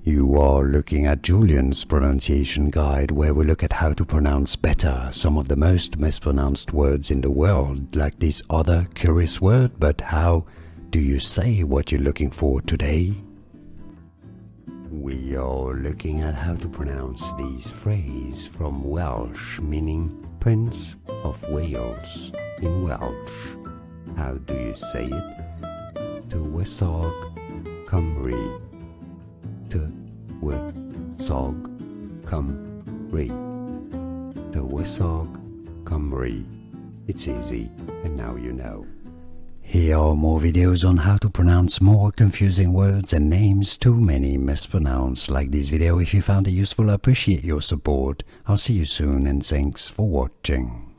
You are looking at Julian's pronunciation guide, where we look at how to pronounce better some of the most mispronounced words in the world, like this other curious word. But how do you say what you're looking for today? We are looking at how to pronounce this phrase from Welsh, meaning Prince of Wales in Welsh. How do you say it? Tywysog Cymru. Tywysog Cymru. Tywysog Cymru. It's easy, and now you know. Here are more videos on how to pronounce more confusing words and names too many mispronounced. Like this video if you found it useful. I appreciate your support. I'll see you soon, and thanks for watching.